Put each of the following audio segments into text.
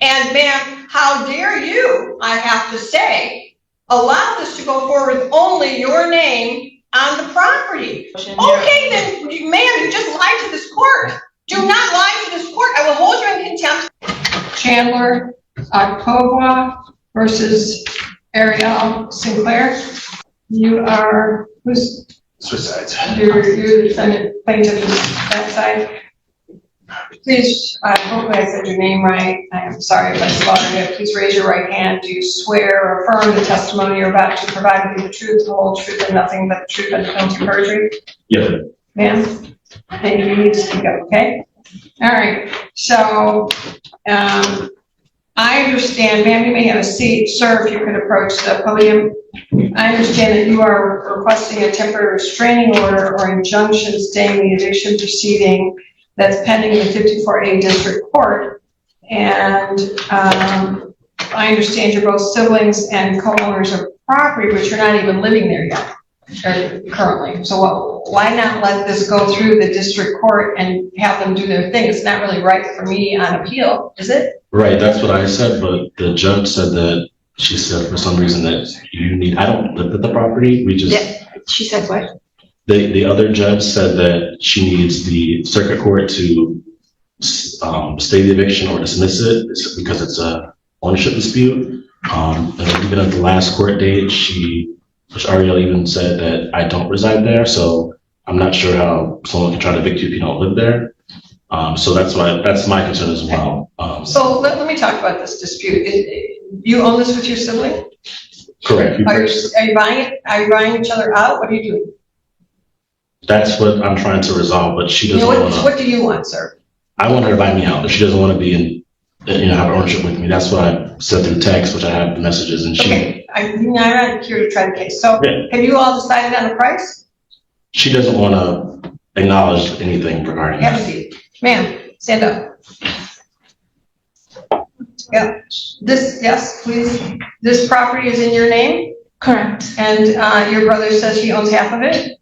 And ma'am, how dare you, I have to say, allow this to go forward with only your name on the property? Okay, then, ma'am, you just lied to this court. Do not lie to this court. I will hold you in contempt. Chandler October versus Ariel Sinclair. You are, who's? Switch sides. You're the defendant, plaintiff, that side. Please, I hope I said your name right. I am sorry if I slaughtered it. Please raise your right hand. Do you swear or affirm the testimony you're about to provide will be the truth, the whole truth, and nothing but the truth under penalty of perjury? Yes. Ma'am? Then you need to speak up, okay? All right. So, I understand, ma'am, you may have a seat. Sir, if you could approach the podium. I understand that you are requesting a temporary restraining order or injunction staying the eviction proceeding that's pending in the 54A District Court. And I understand you're both siblings and co-owners of property, but you're not even living there yet, currently. So why not let this go through the district court and have them do their thing? It's not really right for me on appeal, is it? Right, that's what I said, but the judge said that she said for some reason that I don't live at the property, we just. Yeah. She said what? The other judge said that she needs the circuit court to stay the eviction or dismiss it because it's a ownership dispute. And even at the last court date, Ariel even said that I don't reside there, so I'm not sure how someone can try to evict you if you don't live there. So that's my concern as well. So let me talk about this dispute. You own this with your sibling? Correct. Are you buying it? Are you buying each other out? What are you doing? That's what I'm trying to resolve, but she doesn't want to. What do you want, sir? I want her to buy me out, but she doesn't want to be have ownership with me. That's what I said through text, which I have the messages, and she. Okay, I'm not here to try the case. So, yeah. Have you all decided on the price? She doesn't want to acknowledge anything regarding that. Have a seat. Ma'am, stand up. Yeah. Yes, please. This property is in your name? Correct. And your brother says he owns half of it?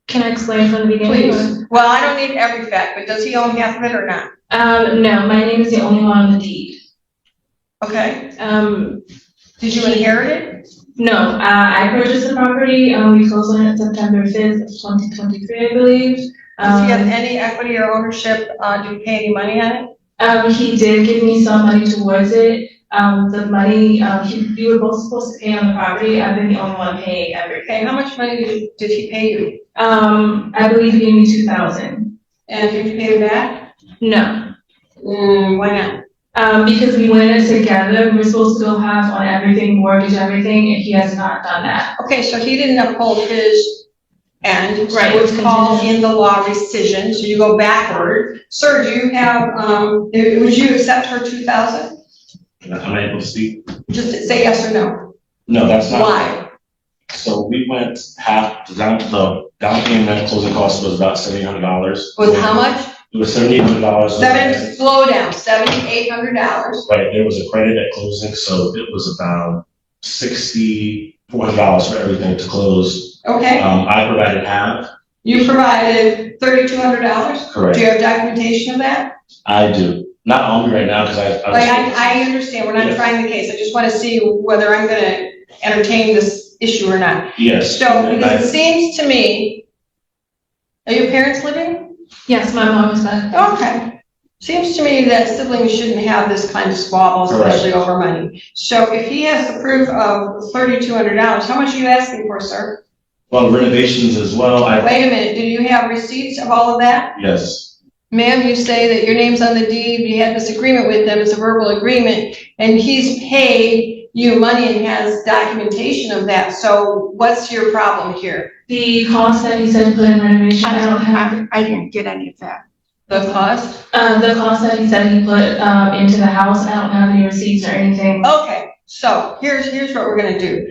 Can I explain from the beginning? Please. Well, I don't need every fact, but does he own half of it or not? No, my name is the only one on the deed. Okay. Did you inherit it? No, I purchased the property. We closed on it September 5th of 2023, I believe. Does he have any equity or ownership? Do you pay any money on it? He did give me some money towards it. The money, we were both supposed to pay on the property. I've been the only one paying everything. Okay, how much money did he pay you? I believe he gave me $2,000. And did you pay him back? No. Why not? Because we went in it together. We were supposed to go half on everything, mortgage everything, and he has not done that. Okay, so he didn't uphold his end. Right. So it's called in the law rescission. So you go backward. Sir, do you have? Would you accept her $2,000? Am I able to speak? Just say yes or no. No, that's not. Why? So we went half the down payment closing cost was about $7,800. Was how much? It was $7,800. Slow down. $7,800. Right. There was a credit at closing, so it was about $6,400 for everything to close. Okay. I provided half. You provided $3,200. Correct. Do you have documentation of that? I do. Not on me right now because I understand. We're not trying the case. I just want to see whether I'm going to entertain this issue or not. Yes. So, because it seems to me, are your parents living? Yes, my mom is back. Okay. Seems to me that siblings shouldn't have this kind of squabble, especially over money. So, if he has the proof of $3,200, how much are you asking for, sir? Well, renovations as well. Wait a minute. Do you have receipts of all of that? Yes. Ma'am, you say that your name's on the deed, you had this agreement with them, it's a verbal agreement, and he's paid you money and has documentation of that, so what's your problem here? The cost that he said put in renovation, I didn't get any of that. The cost? The cost that he said he put into the house, I don't have any receipts or anything. Okay, so here's what we're gonna do.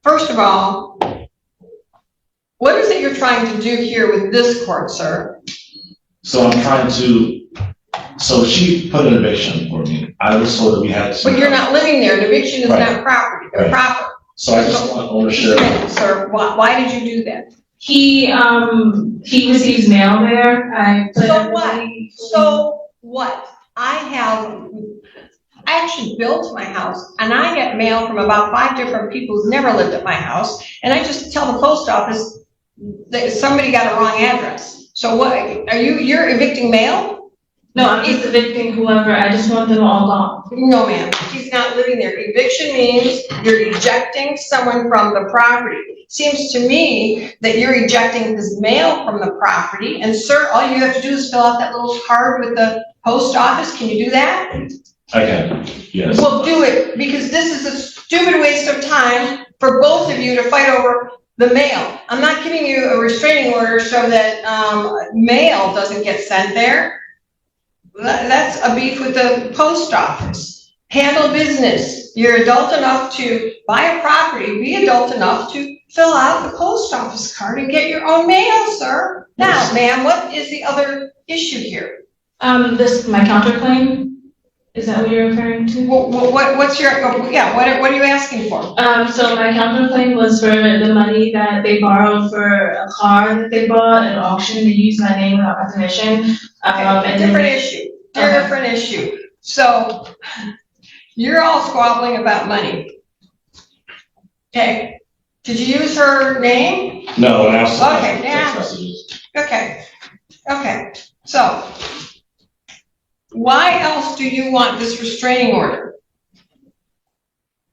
First of all, what is it you're trying to do here with this court, sir? So I'm trying to, so she put an eviction for me. I was told that we had to. But you're not living there. An eviction is not property, they're proper. So I just want ownership. Sir, why did you do that? He receives mail there. So what? So what? I actually built my house, and I get mail from about 5 different people who've never lived at my house, and I just tell the post office that somebody got a wrong address. So what, you're evicting mail? No, I'm just evicting whoever, I just want them all gone. No, ma'am, he's not living there. Eviction means you're ejecting someone from the property. Seems to me that you're ejecting his mail from the property, and sir, all you have to do is fill out that little card with the post office. Can you do that? I can, yes. Well, do it, because this is a stupid waste of time for both of you to fight over the mail. I'm not giving you a restraining order so that mail doesn't get sent there. That's a beef with the post office. Handle business. You're adult enough to buy a property, be adult enough to fill out the post office card and get your own mail, sir. Now, ma'am, what is the other issue here? My counterclaim, is that what you're referring to? What's your, yeah, what are you asking for? So my counterclaim was for the money that they borrowed for a car that they bought at an auction. They used my name without my permission. Different issue. Different issue. So you're all squabbling about money. Okay. Did you use her name? No, I asked Okay, text yeah. messages. Okay. So why else do you want this restraining order?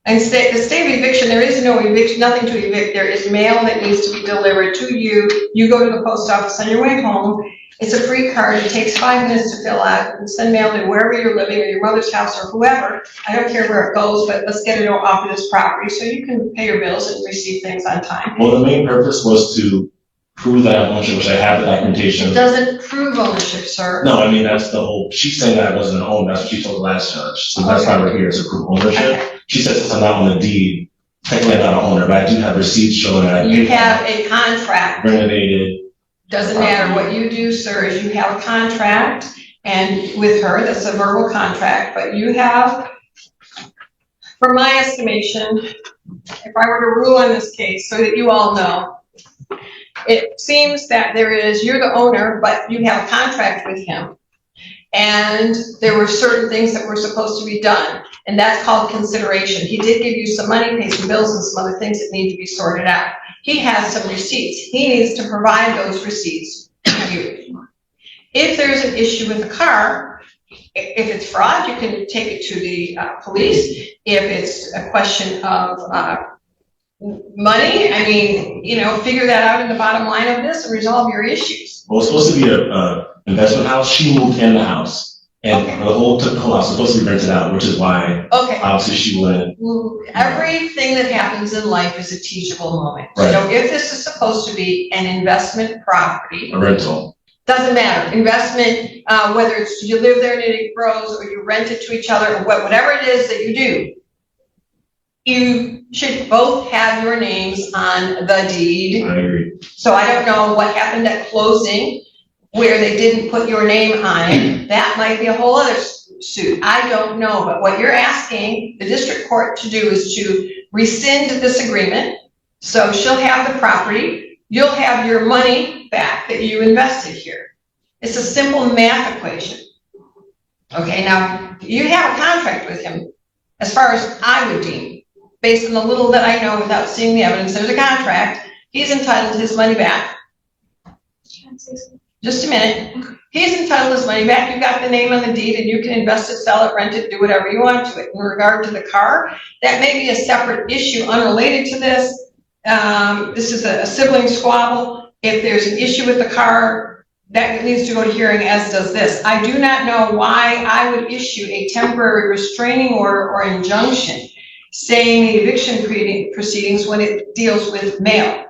And the state of eviction, there is no eviction, nothing to evict. There is mail that needs to be delivered to you. You go to the post office on your way home. It's a free card. It takes 5 minutes to fill out and send mail to wherever you're living, or your mother's house, or whoever. I don't care where it goes, but let's get it off of this property so you can pay your bills and receive things on time. Well, the main purpose was to prove that I ownership, which I have the documentation. It doesn't prove ownership, sir. No, I mean, that's the whole, she's saying that I wasn't an owner. That's what she told the last judge. So that's why we're here, to prove ownership. Okay. She says since I'm not on the deed, technically I'm not an owner, but I do have receipts showing that I You paid have a contract. renovated. Doesn't matter what you do, sir, is you have a contract, and with her, that's a verbal contract, but you have, for my estimation, if I were to rule on this case, so that you all know, it seems that you're the owner, but you have a contract with him. And there were certain things that were supposed to be done, and that's called consideration. He did give you some money, pay some bills, and some other things that need to be sorted out. He has some receipts. He needs to provide those receipts to you. If there's an issue with the car, if it's fraud, you can take it to the police. If it's a question of money, I mean, figure that out in the bottom line of this and resolve your issues. Well, it's supposed to be a investment house. She moved in the house. And the whole house was supposed to be rented out, which is why obviously she wouldn't. Everything that happens in life is a teachable moment. Right. So if this is supposed to be an investment property, A rental. doesn't matter. Investment, whether it's you live there and it grows, or you rent it to each other, or whatever it is that you do, you should both have your names on the deed. I agree. So I don't know what happened at closing where they didn't put your name on it. That might be a whole other suit. I don't know, but what you're asking the district court to do is to rescind this agreement. So she'll have the property. You'll have your money back that you invested here. It's a simple math equation. Okay, now you have a contract with him, as far as I would deem, based on the little that I know without seeing the evidence. There's a contract. He's entitled to his money back. Just a minute. He's entitled to his money back. You've got the name on the deed, and you can invest it, sell it, rent it, do whatever you want to it. In regard to the car, that may be a separate issue unrelated to this. This is a sibling squabble. If there's an issue with the car, that needs to go to hearing, as does this. I do not know why I would issue a temporary restraining order or injunction staying the eviction proceedings when it deals with mail.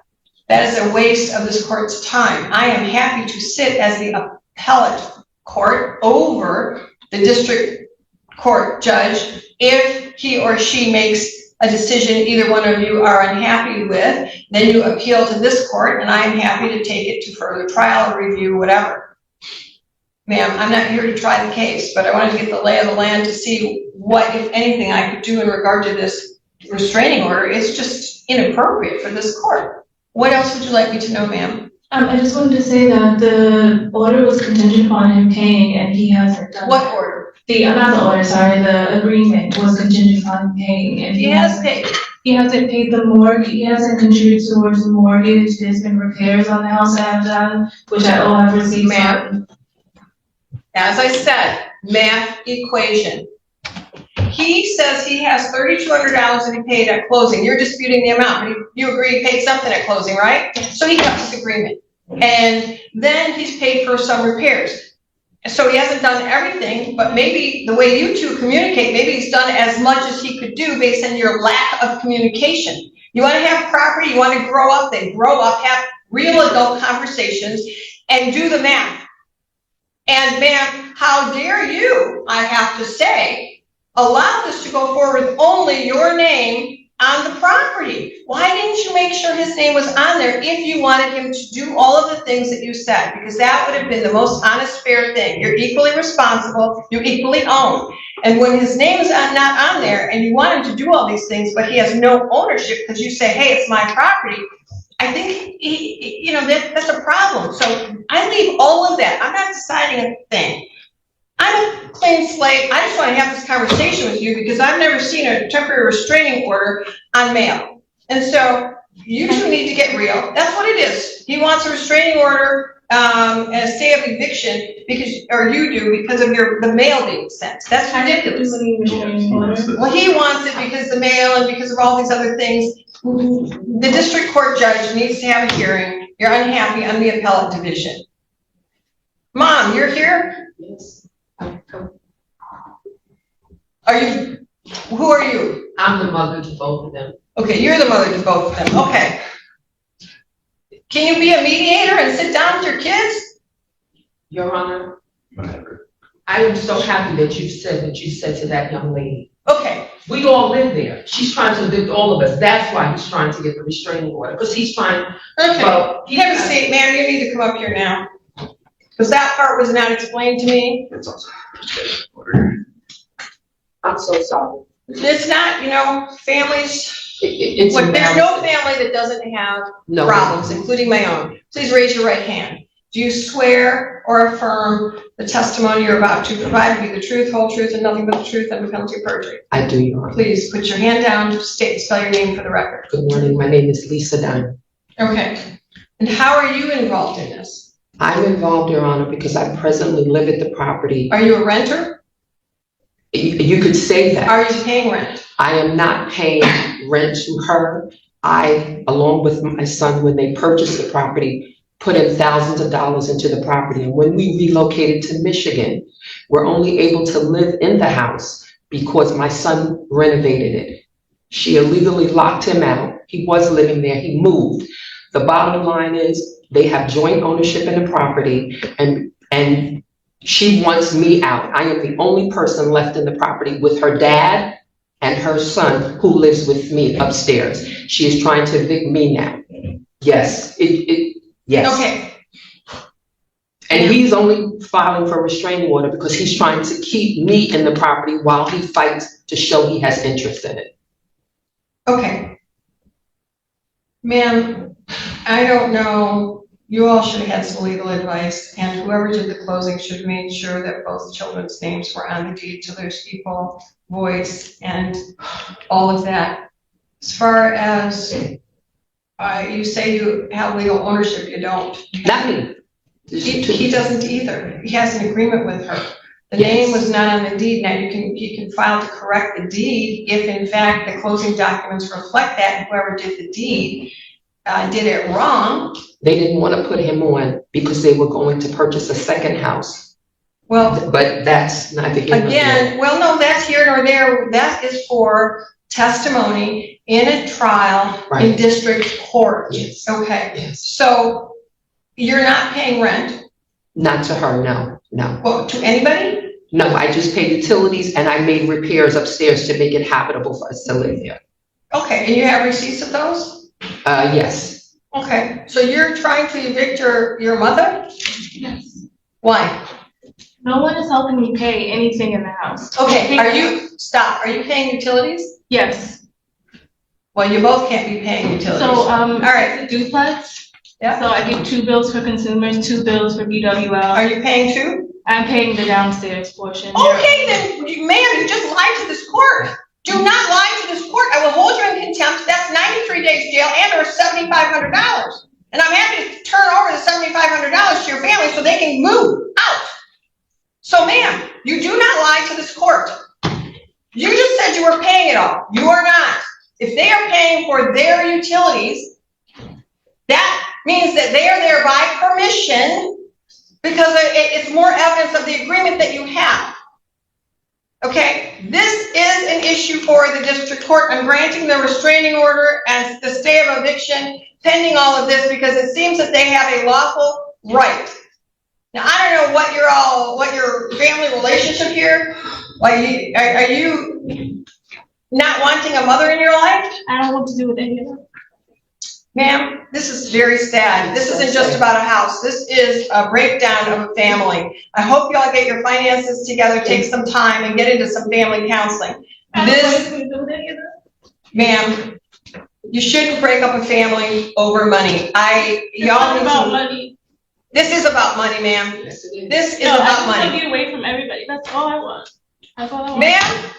That is a waste of this court's time. I am happy to sit as the appellate court over the district court judge if he or she makes a decision either one of you are unhappy with. Then you appeal to this court, and I'm happy to take it to further trial or review, whatever. Ma'am, I'm not here to try the case, but I wanted to get the lay of the land to see what, if anything, I could do in regard to this restraining order. It's just inappropriate for this court. What else would you like me to know, ma'am? I just wanted to say that the order was contingent upon him paying, and he hasn't done. What order? Not the order, sorry, the agreement was contingent upon him paying, and He has paid. he hasn't paid the mortgage, he hasn't contributed towards the mortgage, there's been repairs on the house I have done, which I all have received. Ma'am. As I said, math equation. He says he has $3,200 that he paid at closing. You're disputing the amount, but you agree he paid something at closing, right? So he got this agreement. And then he's paid for some repairs. So he hasn't done everything, but maybe the way you two communicate, maybe he's done as much as he could do based on your lack of communication. You want to have property, you want to grow up, then grow up, have real adult conversations, and do the math. And ma'am, how dare you, I have to say, allow this to go forward with only your name on the property? Why didn't you make sure his name was on there if you wanted him to do all of the things that you said? Because that would have been the most honest, fair thing. You're equally responsible, you equally own. And when his name is not on there and you want him to do all these things, but he has no ownership because you say, hey, it's my property, I think that's a problem. So I leave all of that. I'm not deciding a thing. I'm a clean slate. I just want to have this conversation with you because I've never seen a temporary restraining order on mail. And so you two need to get real. That's what it is. He wants a restraining order and a stay of eviction or you do because of the mail being sent. That's ridiculous. Well, he wants it because the mail and because of all these other things. The district court judge needs to have a hearing. You're unhappy on the appellate division. Mom, you're here? Yes. Who are you? I'm the mother to both of them. Okay, you're the mother to both of them. Okay. Can you be a mediator and sit down with your kids? Your Honor, I am so happy that you said to that young lady. Okay. We all live there. She's trying to evict all of us. That's why he's trying to get the restraining order, because he's trying. Okay. Well, Have a seat, ma'am. You need to come up here now. Because that part was not explained to me. It's also. I'm so sorry. It's not, families. It's There's no embarrassing. family that doesn't have No. problems, including my own. Please raise your right hand. Do you swear or affirm the testimony you're about to provide to be the truth, whole truth, and nothing but the truth under penalty of perjury? I do, Your Honor. Please put your hand down, spell your name for the record. Good morning. My name is Lisa Dunn. Okay. And how are you involved in this? I'm involved, Your Honor, because I presently live at the property. Are you a renter? You could say that. Are you paying rent? I am not paying rent to her. I, along with my son, when they purchased the property, put in thousands of dollars into the property. And when we relocated to Michigan, we're only able to live in the house because my son renovated it. She illegally locked him out. He was living there. He moved. The bottom line is they have joint ownership in the property, and she wants me out. I am the only person left in the property with her dad and her son who lives with me upstairs. She is trying to evict me now. Yes, yes. Okay. And he's only filing for a restraining order because he's trying to keep me in the property while he fights to show he has interest in it. Okay. Ma'am, I don't know. You all should have had some legal advice, and whoever did the closing should have made sure that both children's names were on the deed to those people, voice, and all of that. As far as you say you have legal ownership, you don't. Not me. He doesn't either. He has an agreement with her. The Yes. name was not on the deed. Now you can file to correct the deed if in fact the closing documents reflect that and whoever did the deed did it wrong. They didn't want to put him on because they were going to purchase a second house. Well, But that's neither here nor there. again, well, no, that's here nor there. That is for testimony in a trial in Right. district court. Yes. Okay. Yes. So you're not paying rent? Not to her, no, no. Well, to anybody? No, I just paid utilities and I made repairs upstairs to make it habitable for us to live there. Okay, and you have receipts of those? Yes. Okay, so you're trying to evict your mother? Yes. Why? No one is helping me pay anything in the house. Okay, are you paying utilities? Yes. Well, you both can't be paying utilities. So, All right. it's a duplex. Yeah. So I get 2 bills for consumers, 2 bills for BWL. Are you paying too? I'm paying the downstairs portion. Okay, then, ma'am, you just lied to this court. Do not lie to this court. I will hold you in contempt. That's 93 days jail and or $7,500. And I'm happy to turn over the $7,500 to your family so they can move out. So ma'am, you do not lie to this court. You just said you were paying it all. You are not. If they are paying for their utilities, that means that they are there by permission because it's more evidence of the agreement that you have. Okay, this is an issue for the district court. I'm granting the restraining order and the stay of eviction pending all of this because it seems that they have a lawful right. Now, I don't know what your family relationship here, like, are you not wanting a mother in your life? I don't want to do with any of that. Ma'am, this is very sad. This isn't just about a house. This is a breakdown of a family. I hope y'all get your finances together, take some time and get into some family counseling. I don't want to do with any of that. Ma'am, you shouldn't break up a family over money. It's not about money. This is about money, ma'am. Yes, it is. This is No, I about just want money. to get away from everybody. That's all I want. That's all I want. Ma'am,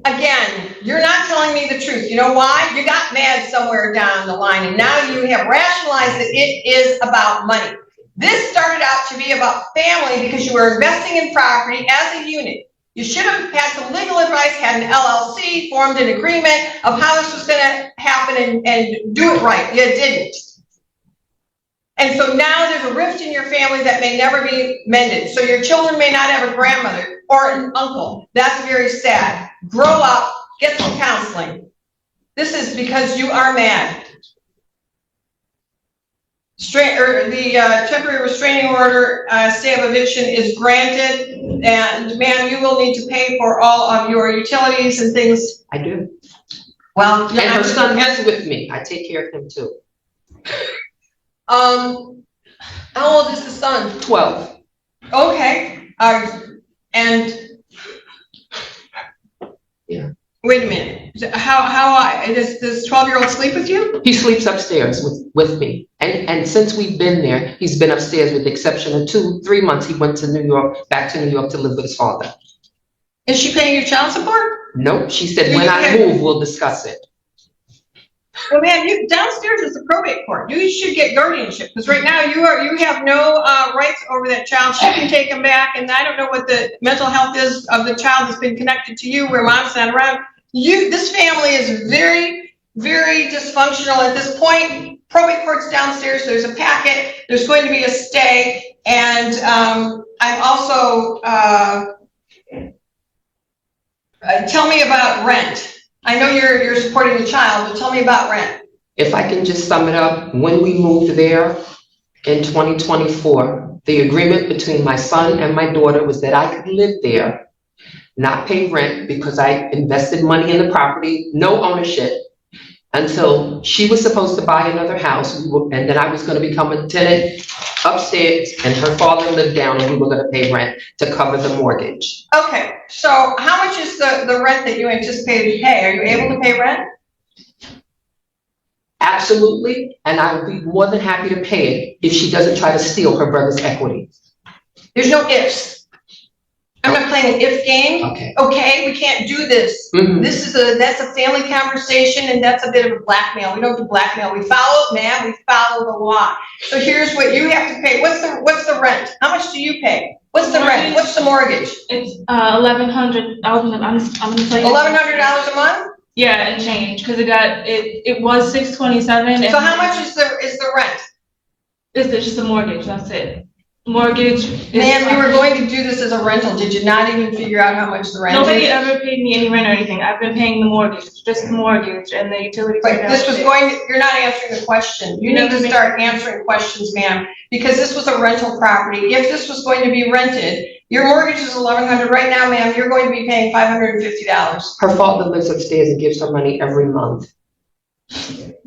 again, you're not telling me the truth. You know why? You got mad somewhere down the line and now you have rationalized that it is about money. This started out to be about family because you were investing in property as a unit. You should have had some legal advice, had an LLC, formed an agreement of how this was gonna happen and do it right. You didn't. And so now there's a rift in your family that may never be mended. So your children may not have a grandmother or an uncle. That's very sad. Grow up, get some counseling. This is because you are mad. The temporary restraining order, stay of eviction is granted, and ma'am, you will need to pay for all of your utilities and things. I do. Well, And her son lives with me. I take care of him too. how old is the son? 12. Okay, and Yeah. wait a minute. Does this 12-year-old sleep with you? He sleeps upstairs with me. And since we've been there, he's been upstairs with the exception of 3 months. He went to New York, back to New York to live with his father. Is she paying you child support? Nope, she said, when I move, we'll discuss it. Well, man, downstairs is the probate court. You should get guardianship because right now you have no rights over that child. She can take him back, and I don't know what the mental health is of the child that's been connected to you, where mom's not around. This family is very, very dysfunctional at this point. Probate court's downstairs. There's a packet. There's going to be a stay, and I'm also tell me about rent. I know you're supporting the child, but tell me about rent. If I can just sum it up, when we moved there in 2024, the agreement between my son and my daughter was that I could live there, not pay rent because I invested money in the property, no ownership, until she was supposed to buy another house, and then I was gonna become a tenant upstairs, and her father lived down, and we were gonna pay rent to cover the mortgage. Okay, so how much is the rent that you anticipated to pay? Are you able to pay rent? Absolutely, and I would be more than happy to pay it if she doesn't try to steal her brother's equity. There's no ifs. I'm not playing an if game. Okay. Okay, we can't do this. Mhm. That's a family conversation, and that's a bit of a blackmail. We don't do blackmail. We follow the law. So here's what you have to pay. What's the rent? How much do you pay? What's the rent? What's the mortgage? It's $1,100. I'm gonna tell you. $1,100 a month? Yeah, and change because it was $627. So how much is the rent? It's just a mortgage. That's it. Mortgage. Ma'am, you were going to do this as a rental. Did you not even figure out how much the rent is? Nobody ever paid me any rent or anything. I've been paying the mortgage, just the mortgage and the utilities. But this was you're not answering the question. You need to start answering questions, ma'am, because this was a rental property. If this was going to be rented, your mortgage is $1,100 right now, ma'am, you're going to be paying $550. Her father lives upstairs and gives her money every month.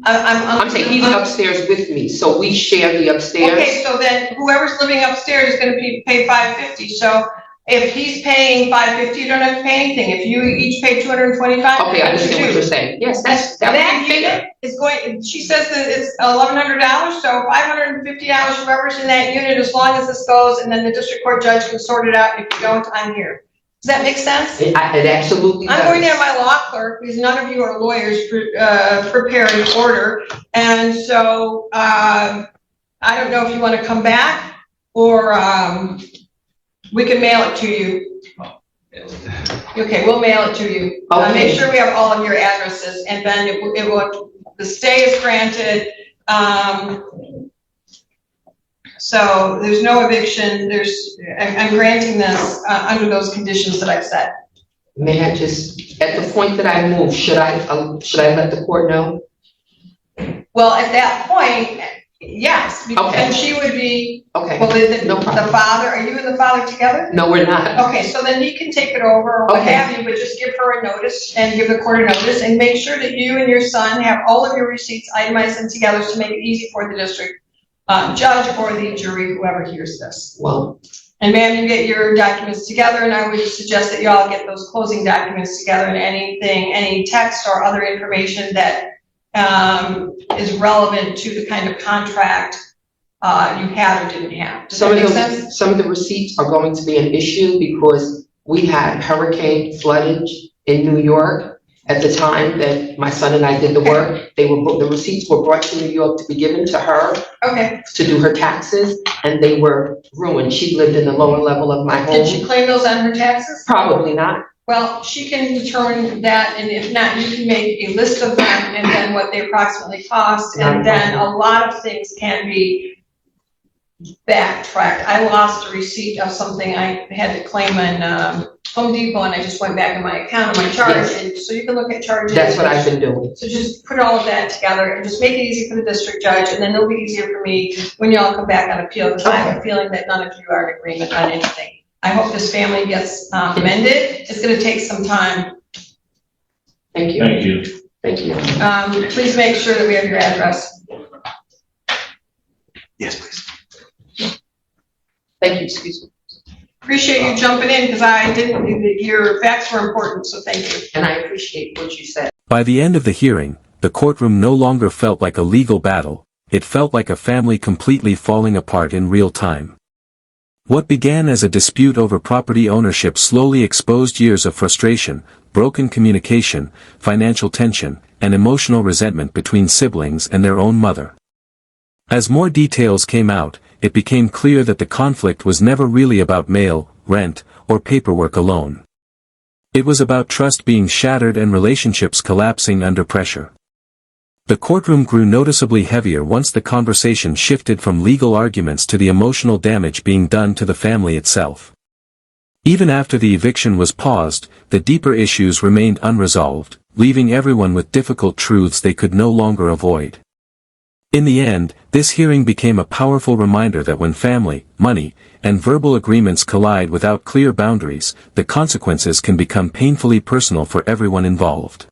I'm saying he's upstairs with me, so we share the upstairs. Okay, so then whoever's living upstairs is gonna pay $550, so If he's paying $550, you don't have to pay anything. If you each pay $225. Okay, I understand what you're saying. Yes, that would That be fair. unit is going, she says that it's $1,100, so $550, whoever's in that unit, as long as this goes, and then the district court judge can sort it out. If you don't, I'm here. Does that make sense? It absolutely does. I'm going to have my law clerk, because none of you are lawyers, prepare an order. And so, I don't know if you want to come back, or, we can mail it to you. Okay, we'll mail it to you. Okay. Make sure we have all of your addresses, and then it will, the stay is granted. So there's no eviction, I'm granting this, under those conditions that I've set. May I just, at the point that I move, should I let the court know? Well, at that point, yes, Okay. and she would be, Okay, well, no the problem. father, are you and the father together? No, we're not. Okay, so then he can take it over, or what Okay. have you, but just give her a notice and give the court a notice, and make sure that you and your son have all of your receipts, itemize them together to make it easy for the district judge or the jury, whoever hears this. Well, And ma'am, you get your documents together, and I would suggest that you all get those closing documents together, and any text or other information that is relevant to the kind of contract you had or didn't have. Does that make sense? some of the receipts are going to be an issue because we had hurricane floodage in New York at the time that my son and I did the work. The receipts were brought to New York to be given to her Okay. to do her taxes, and they were ruined. She lived in the lower level of my Did she home. claim those on her taxes? Probably not. Well, she can determine that, and if not, you can make a list of them and then what they approximately cost, and then a lot of things can be backtracked. I lost a receipt of something I had to claim in Home Depot, and I just went back in my account and my charge, Yes. and so you can look at charges. That's what I've been doing. So just put all of that together and just make it easy for the district judge, and then it'll be easier for me when y'all come back on appeal, because I have a feeling that none of you are in agreement on anything. I hope this family gets amended. It's gonna take some time. Thank you. Thank you. Thank you. Please make sure that we have your address. Yes, please. Thank you, excuse me. Appreciate you jumping in, because your facts were important, so thank you. And I appreciate what you said. By the end of the hearing, the courtroom no longer felt like a legal battle, it felt like a family completely falling apart in real time. What began as a dispute over property ownership slowly exposed years of frustration, broken communication, financial tension, and emotional resentment between siblings and their own mother. As more details came out, it became clear that the conflict was never really about mail, rent, or paperwork alone. It was about trust being shattered and relationships collapsing under pressure. The courtroom grew noticeably heavier once the conversation shifted from legal arguments to the emotional damage being done to the family itself. Even after the eviction was paused, the deeper issues remained unresolved, leaving everyone with difficult truths they could no longer avoid. In the end, this hearing became a powerful reminder that when family, money, and verbal agreements collide without clear boundaries, the consequences can become painfully personal for everyone involved.